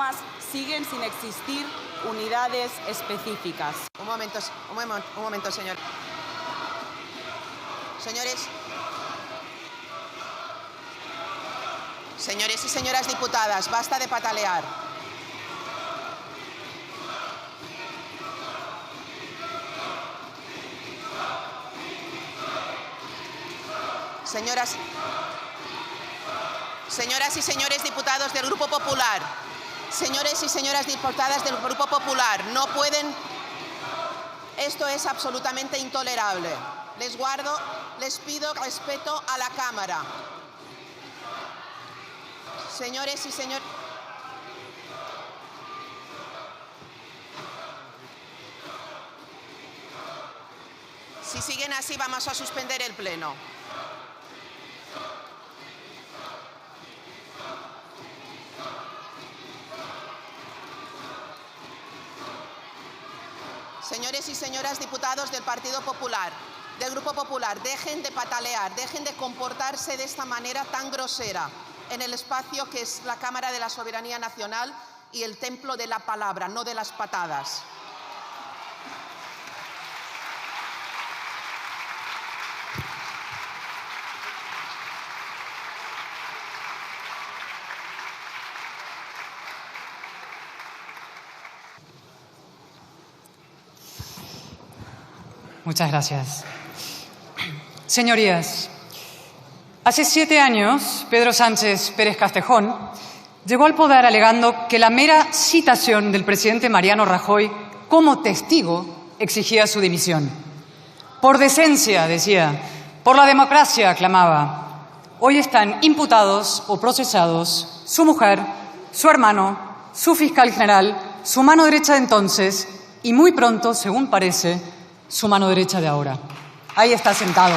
además siguen sin existir unidades específicas. Un momento, señor. Señores y señoras diputadas, basta de patalear. Señoras y señores diputados del Grupo Popular, señores y señoras diputadas del Grupo Popular, no pueden. Esto es absolutamente intolerable. Les pido respeto a la Cámara. Señores y señores. Si siguen así, vamos a suspender el pleno. Señores y señoras diputados del Partido Popular, del Grupo Popular, dejen de patalear, dejen de comportarse de esta manera tan grosera en el espacio que es la Cámara de la Soberanía Nacional y el templo de la palabra, no de las patadas. Muchas gracias. Señorías, hace 7 años, Pedro Sánchez Pérez Castejón llegó al poder alegando que la mera citación del presidente Mariano Rajoy como testigo exigía su dimisión. Por decencia, decía, por la democracia, clamaba. Hoy están imputados o procesados su mujer, su hermano, su fiscal general, su mano derecha de entonces y muy pronto, según parece, su mano derecha de ahora. Ahí está sentado.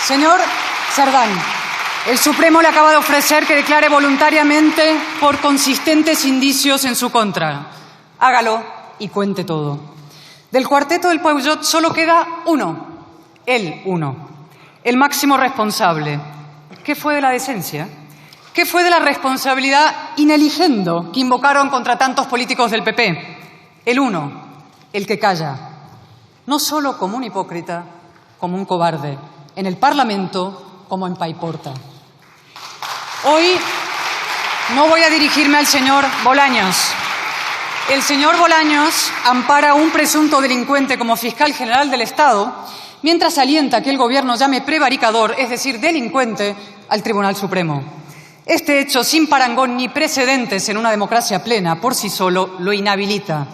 Señor Cerdán, el Supremo le acaba de ofrecer que declare voluntariamente por consistentes indicios en su contra. Hágalo y cuente todo. Del cuarteto del Peugeot solo queda uno, el máximo responsable. ¿Qué fue de la decencia? ¿Qué fue de la responsabilidad ineligendo que invocaron contra tantos políticos del PP? El uno, el que calla. No solo como un hipócrita, como un cobarde, en el Parlamento como en Paiporta. Hoy no voy a dirigirme al señor Bolaños. El señor Bolaños ampara a un presunto delincuente como fiscal general del Estado, mientras alienta que el Gobierno llame prevaricador, es decir, delincuente, al Tribunal Supremo. Este hecho, sin parangón ni precedentes en una democracia plena, por sí solo lo inhabilita.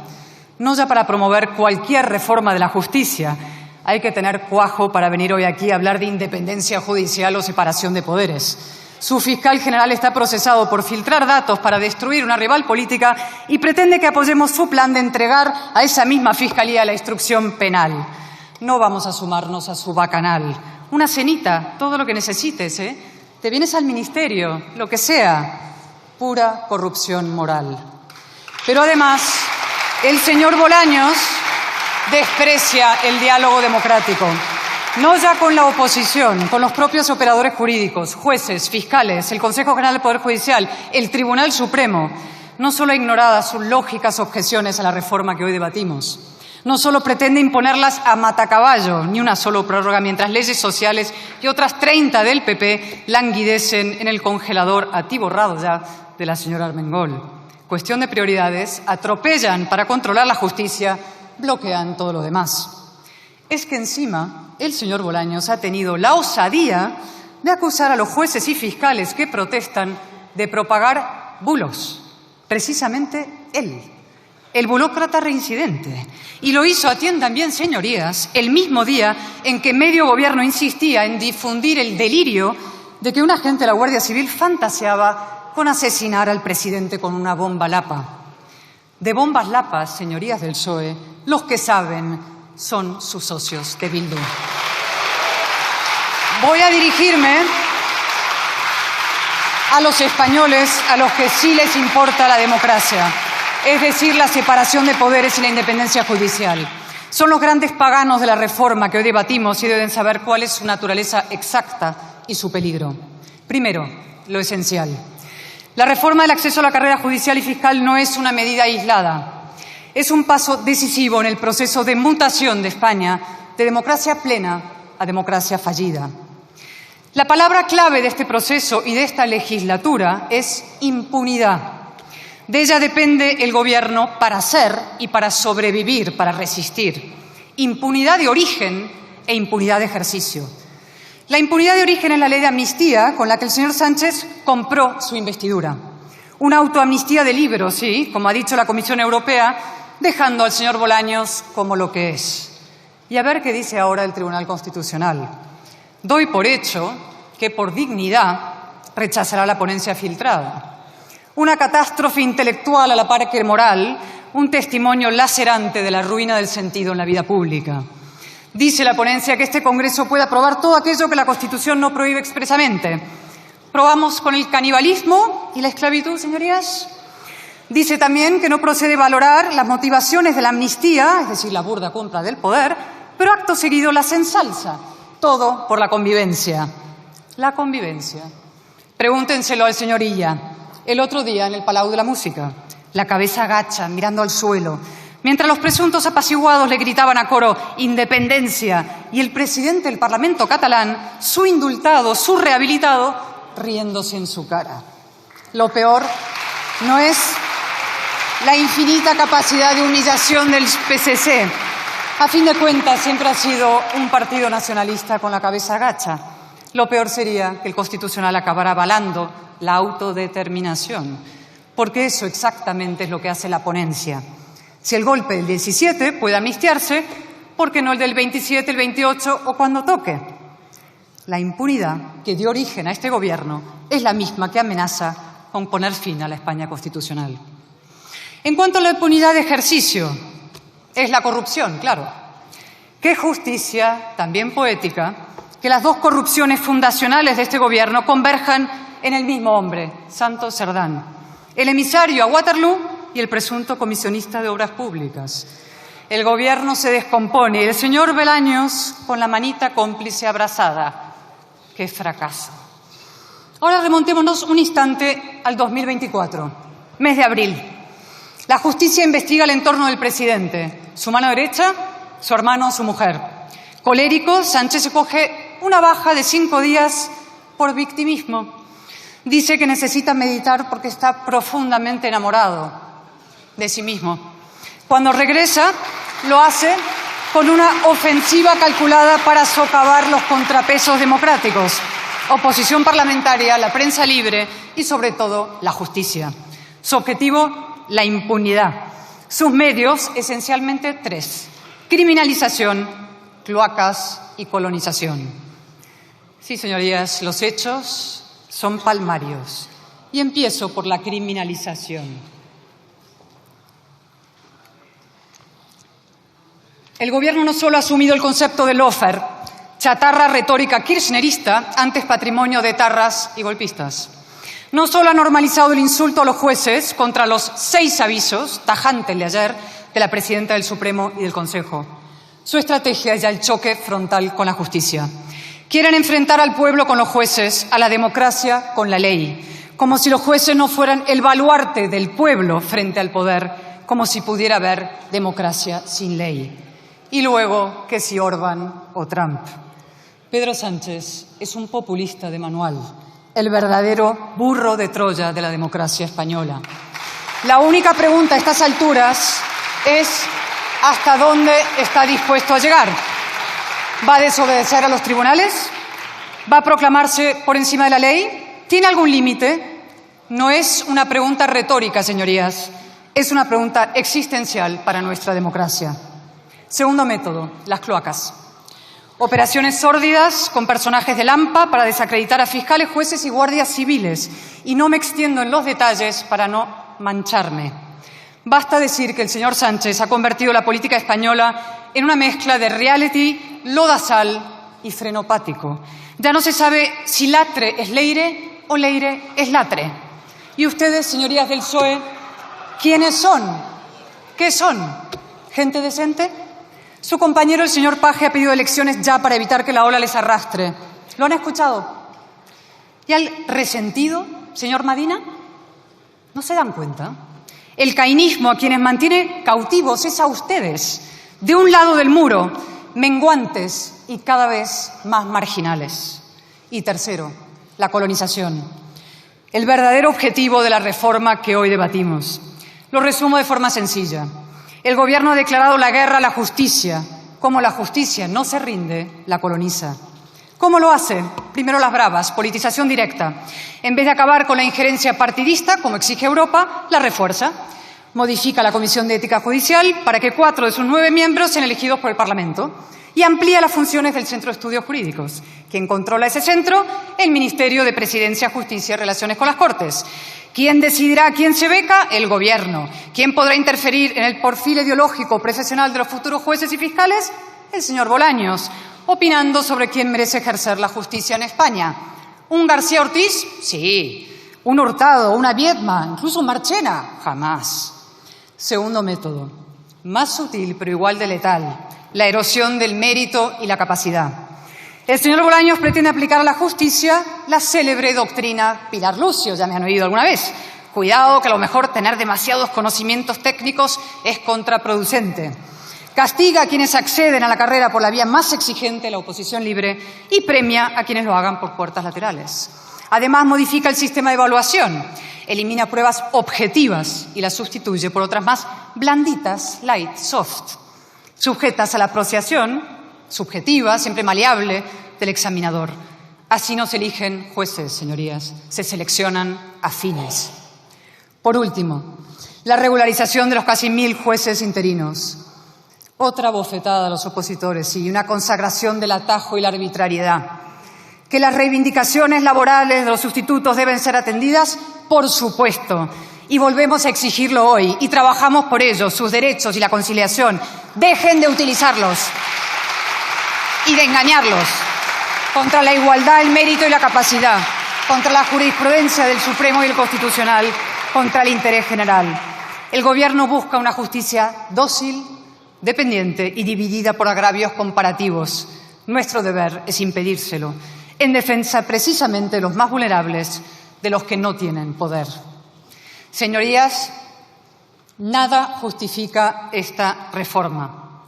No ya para promover cualquier reforma de la justicia. Hay que tener cuajo para venir hoy aquí a hablar de independencia judicial o separación de poderes. Su fiscal general está procesado por filtrar datos para destruir una rival política y pretende que apoyemos su plan de entregar a esa misma fiscalía la instrucción penal. No vamos a sumarnos a su bacanal. Una cenita, todo lo que necesites, ¿eh? Te vienes al ministerio, lo que sea. Pura corrupción moral. Pero además, el señor Bolaños desprecia el diálogo democrático. No ya con la oposición, con los propios operadores jurídicos, jueces, fiscales, el Consejo General del Poder Judicial, el Tribunal Supremo. No solo ha ignorado sus lógicas objeciones a la reforma que hoy debatimos. No solo pretende imponerlas a matacaballo, ni una sola prórroga, mientras leyes sociales y otras 30 del PP languidecen en el congelador atiborrado ya de la señora Armengol. Cuestión de prioridades, atropellan para controlar la justicia, bloquean todo lo demás. Es que encima el señor Bolaños ha tenido la osadía de acusar a los jueces y fiscales que protestan de propagar bulos. Precisamente él, el burócrata reincidente. Y lo hizo, atiendan bien, señorías, el mismo día en que medio gobierno insistía en difundir el delirio de que un agente de la Guardia Civil fantaseaba con asesinar al presidente con una bomba lapa. De bombas lapas, señorías del PSOE, los que saben son sus socios de Bildu. Voy a dirigirme a los españoles a los que sí les importa la democracia, es decir, la separación de poderes y la independencia judicial. Son los grandes paganos de la reforma que hoy debatimos y deben saber cuál es su naturaleza exacta y su peligro. Primero, lo esencial. La reforma del acceso a la carrera judicial y fiscal no es una medida aislada. Es un paso decisivo en el proceso de mutación de España de democracia plena a democracia fallida. La palabra clave de este proceso y de esta legislatura es impunidad. De ella depende el Gobierno para ser y para sobrevivir, para resistir. Impunidad de origen e impunidad de ejercicio. La impunidad de origen es la ley de amnistía con la que el señor Sánchez compró su investidura. Una autoamnistía de libro, sí, como ha dicho la Comisión Europea, dejando al señor Bolaños como lo que es. Y a ver qué dice ahora el Tribunal Constitucional. Doy por hecho que por dignidad rechazará la ponencia filtrada. Una catástrofe intelectual a la par que moral, un testimonio lacerante de la ruina del sentido en la vida pública. Dice la ponencia que este Congreso puede aprobar todo aquello que la Constitución no prohíbe expresamente. ¿Probamos con el canibalismo y la esclavitud, señorías? Dice también que no procede valorar las motivaciones de la amnistía, es decir, la burda compra del poder, pero acto seguido las ensalza. Todo por la convivencia. La convivencia. Pregúntenselo al señor Illa. El otro día en el Palau de la Música, la cabeza agacha, mirando al suelo, mientras los presuntos apaciguados le gritaban a coro «Independencia» y el presidente del Parlamento catalán, su indultado, su rehabilitado, riéndose en su cara. Lo peor no es la infinita capacidad de humillación del PSC. A fin de cuentas, siempre ha sido un partido nacionalista con la cabeza agacha. Lo peor sería que el Constitucional acabara avalando la autodeterminación, porque eso exactamente es lo que hace la ponencia. Si el golpe del 17 puede amnistiarse, ¿por qué no el del 27, el 28 o cuando toque? La impunidad que dio origen a este Gobierno es la misma que amenaza con poner fin a la España constitucional. En cuanto a la impunidad de ejercicio, es la corrupción, claro. Qué justicia, también poética, que las dos corrupciones fundacionales de este Gobierno converjan en el mismo hombre, Santos Cerdán, el emisario a Waterloo y el presunto comisionista de obras públicas. El Gobierno se descompone y el señor Bolaños con la manita cómplice abrazada. ¡Qué fracaso! Ahora remontémonos un instante al 2024, mes de abril. La justicia investiga el entorno del presidente, su mano derecha, su hermano, su mujer. Colérico, Sánchez se coge una baja de 5 días por victimismo. Dice que necesita meditar porque está profundamente enamorado de sí mismo. Cuando regresa, lo hace con una ofensiva calculada para socavar los contrapesos democráticos, oposición parlamentaria, la prensa libre y, sobre todo, la justicia. Su objetivo, la impunidad. Sus medios, esencialmente 3. Criminalización, cloacas y colonización. Sí, señorías, los hechos son palmarios. Y empiezo por la criminalización. El Gobierno no solo ha asumido el concepto de lawfare, chatarra retórica kirchnerista, antes patrimonio de etarras y golpistas. No solo ha normalizado el insulto a los jueces contra los 6 avisos, tajantes de ayer, de la presidenta del Supremo y del Consejo. Su estrategia es ya el choque frontal con la justicia. Quieren enfrentar al pueblo con los jueces, a la democracia con la ley, como si los jueces no fueran el baluarte del pueblo frente al poder, como si pudiera haber democracia sin ley. Y luego, que si Orbán o Trump. Pedro Sánchez es un populista de manual, el verdadero burro de Troya de la democracia española. La única pregunta a estas alturas es ¿hasta dónde está dispuesto a llegar? ¿Va a desobedecer a los tribunales? ¿Va a proclamarse por encima de la ley? ¿Tiene algún límite? No es una pregunta retórica, señorías. Es una pregunta existencial para nuestra democracia. Segundo método, las cloacas. Operaciones sórdidas con personajes del AMPA para desacreditar a fiscales, jueces y guardias civiles. Y no me extiendo en los detalles para no mancharme. Basta decir que el señor Sánchez ha convertido la política española en una mezcla de reality, lodazal y frenopático. Ya no se sabe si Latre es Leire o Leire es Latre. Y ustedes, señorías del PSOE, ¿quiénes son? ¿Qué son? ¿Gente decente? Su compañero, el señor Paje, ha pedido elecciones ya para evitar que la ola les arrastre. ¿Lo han escuchado? ¿Y al resentido, señor Madina? ¿No se dan cuenta? El caínismo a quienes mantiene cautivos es a ustedes, de un lado del muro, menguantes y cada vez más marginales. Y tercero, la colonización, el verdadero objetivo de la reforma que hoy debatimos. Lo resumo de forma sencilla. El Gobierno ha declarado la guerra a la justicia. Como la justicia no se rinde, la coloniza. ¿Cómo lo hace? Primero las bravas, politización directa. En vez de acabar con la injerencia partidista, como exige Europa, la refuerza. Modifica la Comisión de Ética Judicial para que 4 de sus 9 miembros sean elegidos por el Parlamento y amplía las funciones del Centro de Estudios Jurídicos. ¿Quién controla ese centro? El Ministerio de Presidencia, Justicia y Relaciones con las Cortes. ¿Quién decidirá a quién se beca? El Gobierno. ¿Quién podrá interferir en el perfil ideológico profesional de los futuros jueces y fiscales? El señor Bolaños, opinando sobre quién merece ejercer la justicia en España. ¿Un García Ortiz? Sí. ¿Un Hurtado, una Viedma, incluso un Marchena? Jamás. Segundo método, más sutil pero igual de letal, la erosión del mérito y la capacidad. El señor Bolaños pretende aplicar a la justicia la célebre doctrina Pilar Lucio, ya me han oído alguna vez. Cuidado, que a lo mejor tener demasiados conocimientos técnicos es contraproducente. Castiga a quienes acceden a la carrera por la vía más exigente, la oposición libre, y premia a quienes lo hagan por puertas laterales. Además, modifica el sistema de evaluación, elimina pruebas objetivas y las sustituye por otras más blanditas, light, soft, sujetas a la apreciación subjetiva, siempre maleable, del examinador. Así no se eligen jueces, señorías, se seleccionan afines. Por último, la regularización de los casi 1000 jueces interinos. Otra bofetada a los opositores y una consagración del atajo y la arbitrariedad. ¿Que las reivindicaciones laborales de los sustitutos deben ser atendidas? Por supuesto. Y volvemos a exigirlo hoy y trabajamos por ello, sus derechos y la conciliación. Dejen de utilizarlos y de engañarlos contra la igualdad, el mérito y la capacidad, contra la jurisprudencia del Supremo y el Constitucional, contra el interés general. El Gobierno busca una justicia dócil, dependiente y dividida por agravios comparativos. Nuestro deber es impedírselo, en defensa precisamente de los más vulnerables, de los que no tienen poder. Señorías, nada justifica esta reforma.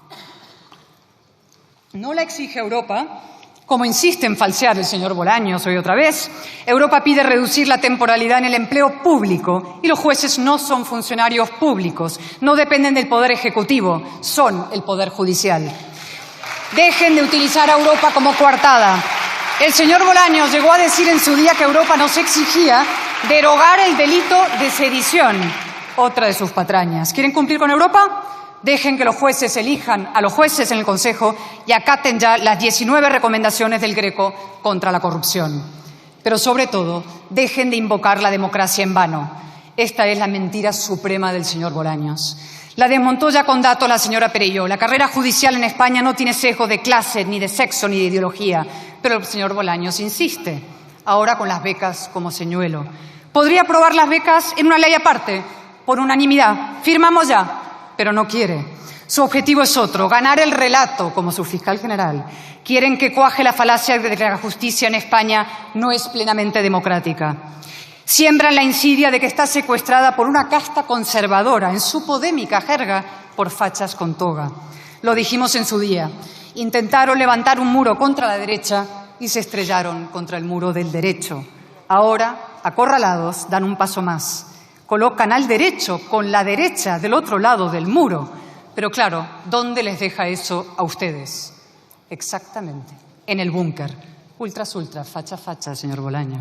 No la exige Europa, como insiste en falsear el señor Bolaños hoy otra vez. Europa pide reducir la temporalidad en el empleo público y los jueces no son funcionarios públicos, no dependen del Poder Ejecutivo, son el Poder Judicial. Dejen de utilizar a Europa como coartada. El señor Bolaños llegó a decir en su día que Europa nos exigía derogar el delito de sedición, otra de sus patrañas. ¿Quieren cumplir con Europa? Dejen que los jueces elijan a los jueces en el Consejo y acaten ya las 19 recomendaciones del Greco contra la corrupción. Pero sobre todo, dejen de invocar la democracia en vano. Esta es la mentira suprema del señor Bolaños. La desmontó ya con datos la señora Perelló. La carrera judicial en España no tiene sesgo de clase, ni de sexo, ni de ideología. Pero el señor Bolaños insiste, ahora con las becas como señuelo. ¿Podría aprobar las becas en una ley aparte? Por unanimidad. Firmamos ya. Pero no quiere. Su objetivo es otro, ganar el relato como su fiscal general. Quieren que cuaje la falacia de que la justicia en España no es plenamente democrática. Siembran la insidia de que está secuestrada por una casta conservadora, en su podémica jerga, por fachas con toga. Lo dijimos en su día. Intentaron levantar un muro contra la derecha y se estrellaron contra el muro del derecho. Ahora, acorralados, dan un paso más. Colocan al derecho con la derecha del otro lado del muro. Pero claro, ¿dónde les deja eso a ustedes? Exactamente, en el búnker. Ultras, facha, facha, señor Bolaño.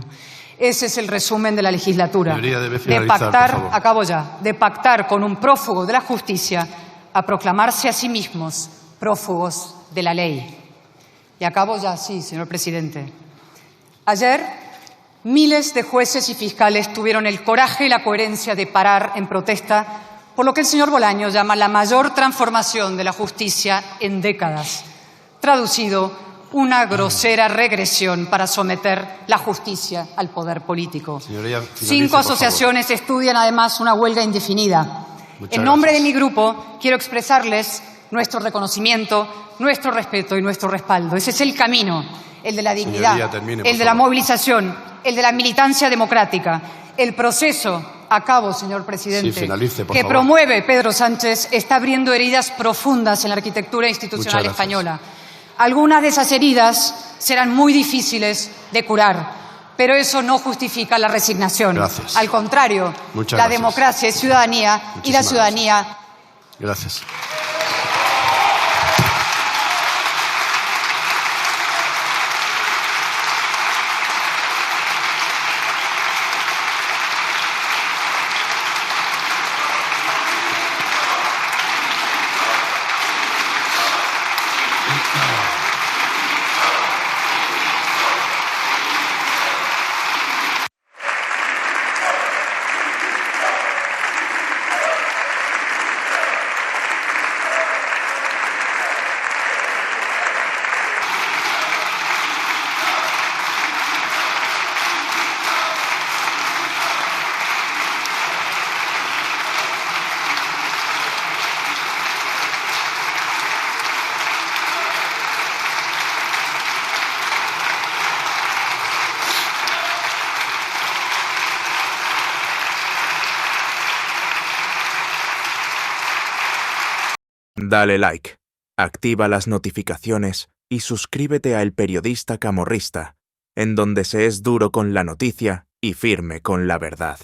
Ese es el resumen de la legislatura. De pactar, acabo ya, de pactar con un prófugo de la justicia a proclamarse a sí mismos prófugos de la ley. Y acabo ya, sí, señor presidente. Ayer, miles de jueces y fiscales tuvieron el coraje y la coherencia de parar en protesta por lo que el señor Bolaños llama la mayor transformación de la justicia en décadas. Traducido, una grosera regresión para someter la justicia al poder político. Señoría, finalice, 5 asociaciones estudian además una huelga indefinida. En nombre de mi grupo quiero expresarles nuestro reconocimiento, nuestro respeto y nuestro respaldo. Ese es el camino, el de la dignidad, Señoría, termine, el de la movilización, el de la militancia democrática. El proceso acabo, señor presidente, Sí, finalice, por que favor. promueve Pedro Sánchez está abriendo heridas profundas en la arquitectura institucional Muchas gracias. española. Algunas de esas heridas serán muy difíciles de curar, pero eso no justifica la resignación. Gracias. Al contrario, Muchas la gracias. democracia es ciudadanía y la Muchísimas ciudadanía Gracias. Dale like, activa las notificaciones y suscríbete a El Periodista Camorrista, en donde se es duro con la noticia y firme con la verdad.